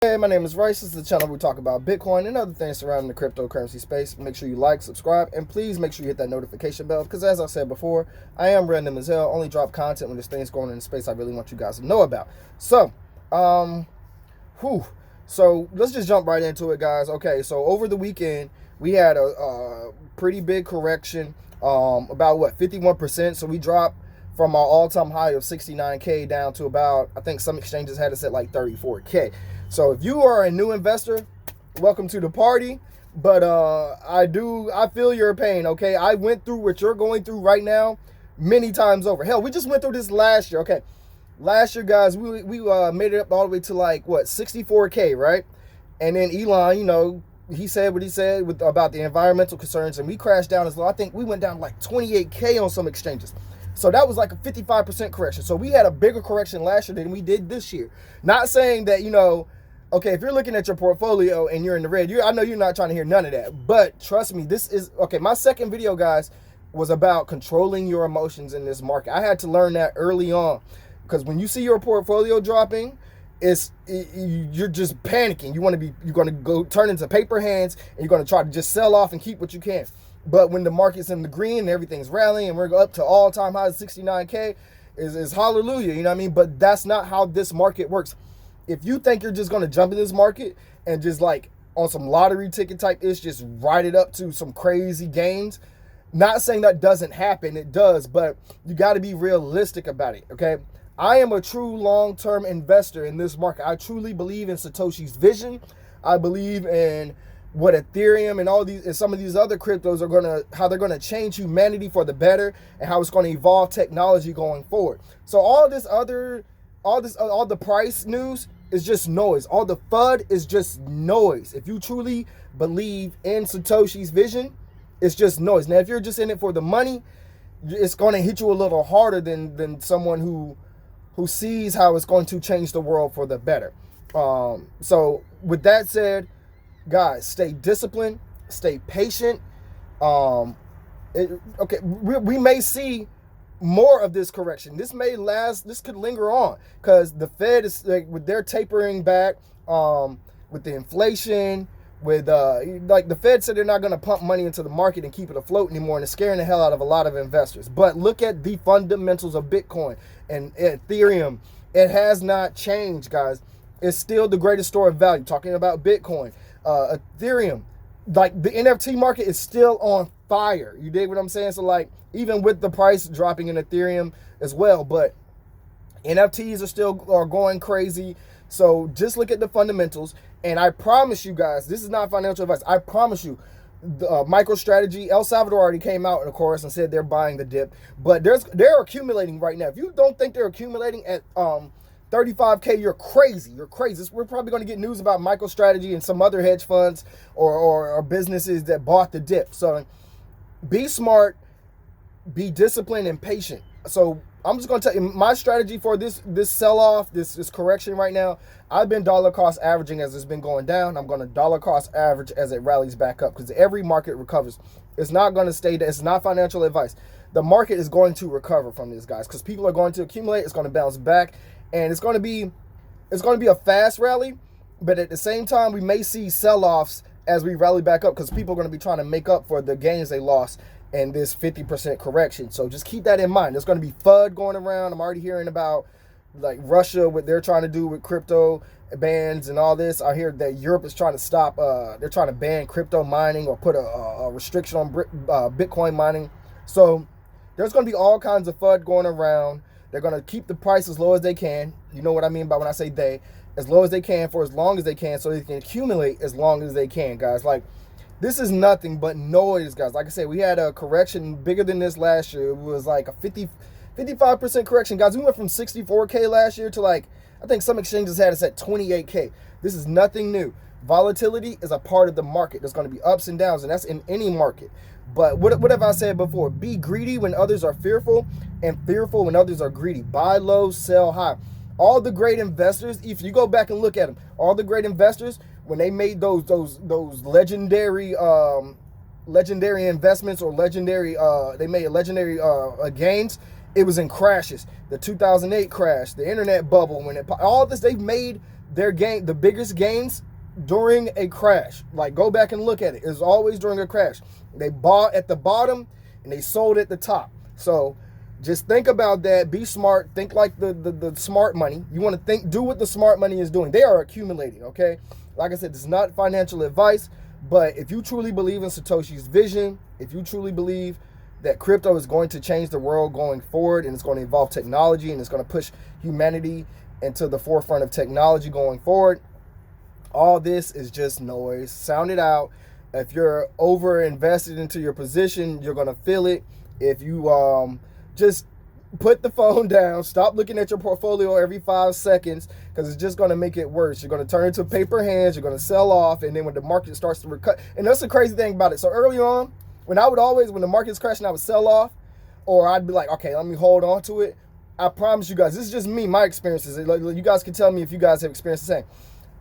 Hey, my name is Rice. This is the channel where we talk about Bitcoin and other things surrounding the cryptocurrency space. Make sure you like, subscribe, and please make sure you hit that notification bell because, as I said before, I am random as hell. Only drop content when there's things going on in the space I really want you guys to know about. So, whew. So let's just jump right into it, guys. Okay, so over the weekend we had a pretty big correction, about what 51%. So we dropped from our all-time high of 69K down to about, I think some exchanges had us at like 34K. So if you are a new investor, welcome to the party. But I feel your pain, okay? I went through what you're going through right now many times over. Hell, we just went through this last year, okay? Last year, guys, we made it up all the way to like, what, 64K, right? And then Elon, he said what he said about the environmental concerns, and we crashed down as low. I think we went down like 28K on some exchanges. So that was like a 55% correction. So we had a bigger correction last year than we did this year. Not saying that, okay, if you're looking at your portfolio and you're in the red, I know you're not trying to hear none of that. But trust me, this is, okay, my second video, guys, was about controlling your emotions in this market. I had to learn that early on. Because when you see your portfolio dropping, you're just panicking. You're going to go turn into paper hands, and you're going to try to just sell off and keep what you can. But when the market's in the green and everything's rallying and we're up to all-time highs, 69K, is hallelujah, you know what I mean? But that's not how this market works. If you think you're just going to jump in this market and just like on some lottery ticket type ish, just ride it up to some crazy gains, not saying that doesn't happen, it does, but you got to be realistic about it, okay? I am a true long-term investor in this market. I truly believe in Satoshi's vision. I believe in what Ethereum and all these and some of these other cryptos are how they're gonna change humanity for the better, and how it's gonna evolve technology going forward. So all the price news is just noise. All the FUD is just noise. If you truly believe in Satoshi's vision, it's just noise. Now, if you're just in it for the money, it's gonna hit you a little harder than someone who sees how it's going to change the world for the better. So with that said, guys, stay disciplined, stay patient. We may see more of this correction. This could linger on because the Fed is with their tapering back, with the inflation, with like the Fed said they're not going to pump money into the market and keep it afloat anymore, and it's scaring the hell out of a lot of investors. But look at the fundamentals of Bitcoin and Ethereum. It has not changed, guys. It's still the greatest store of value. Talking about Bitcoin, Ethereum, like the NFT market is still on fire. You dig what I'm saying? So like even with the price dropping in Ethereum as well, but NFTs are going crazy. So just look at the fundamentals, and I promise you guys, this is not financial advice. I promise you, the MicroStrategy, El Salvador already came out, of course, and said they're buying the dip, but they're accumulating right now. If you don't think they're accumulating at 35K, you're crazy. You're crazy. We're probably going to get news about MicroStrategy and some other hedge funds or businesses that bought the dip. So be smart, be disciplined, and patient. So I'm just going to tell you my strategy for this sell-off, this correction right now. I've been dollar cost averaging as it's been going down. I'm going to dollar cost average as it rallies back up because every market recovers. It's not going to stay there. It's not financial advice. The market is going to recover from this, guys, because people are going to accumulate. It's going to bounce back, and it's going to be a fast rally. But at the same time, we may see sell-offs as we rally back up because people are going to be trying to make up for the gains they lost and this 50% correction. So just keep that in mind. There's going to be FUD going around. I'm already hearing about like Russia, what they're trying to do with crypto bans and all this. I hear that Europe is trying to stop, they're trying to ban crypto mining or put a restriction on Bitcoin mining. So there's going to be all kinds of FUD going around. They're going to keep the price as low as they can. You know what I mean by when I say they. As low as they can for as long as they can so they can accumulate as long as they can, guys. Like, this is nothing but noise, guys. Like I said, we had a correction bigger than this last year. It was like a 55% correction, guys. We went from 64K last year to like, I think some exchanges had us at 28K. This is nothing new. Volatility is a part of the market. There's going to be ups and downs, and that's in any market. But what have I said before? Be greedy when others are fearful, and fearful when others are greedy. Buy low, sell high. All the great investors, if you go back and look at them, all the great investors, when they made those legendary investments or they made legendary gains, it was in crashes. The 2008 crash, the internet bubble, all this, they made the biggest gains during a crash. Like, go back and look at it. It's always during a crash. They bought at the bottom and they sold at the top. So just think about that. Be smart. Think like the smart money. You want to do what the smart money is doing. They are accumulating, okay? Like I said, it's not financial advice, but if you truly believe in Satoshi's vision, if you truly believe that crypto is going to change the world going forward, and it's going to evolve technology, and it's going to push humanity into the forefront of technology going forward, all this is just noise. Sound it out. If you're over invested into your position, you're going to feel it. If you just put the phone down, stop looking at your portfolio every 5 seconds, because it's just going to make it worse. You're going to turn into paper hands. You're going to sell off, and then when the market starts to recover, and that's the crazy thing about it. So early on, when the market's crashing, I would sell off, or I'd be like, okay, let me hold on to it. I promise you guys, this is just me, my experiences. You guys can tell me if you guys have experienced the same.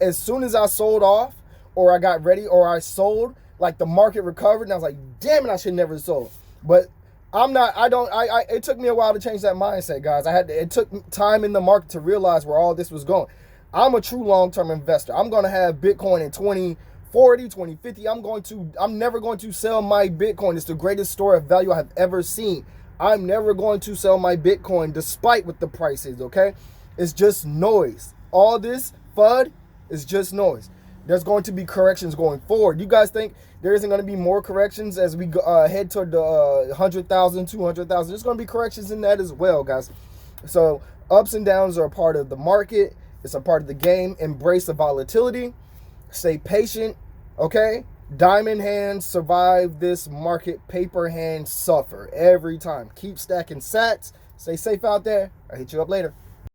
As soon as I sold off, or I got ready, or I sold, like the market recovered, and I was like, damn it, I should never have sold. But it took me a while to change that mindset, guys. It took time in the market to realize where all this was going. I'm a true long-term investor. I'm going to have Bitcoin in 2040, 2050. I'm never going to sell my Bitcoin. It's the greatest store of value I have ever seen. I'm never going to sell my Bitcoin despite what the price is, okay? It's just noise. All this FUD is just noise. There's going to be corrections going forward. You guys think there isn't going to be more corrections as we head toward the 100,000, 200,000? There's going to be corrections in that as well, guys. So ups and downs are a part of the market. It's a part of the game. Embrace the volatility. Stay patient, okay? Diamond hands survive this market. Paper hands suffer every time. Keep stacking sats. Stay safe out there. I'll hit you up later.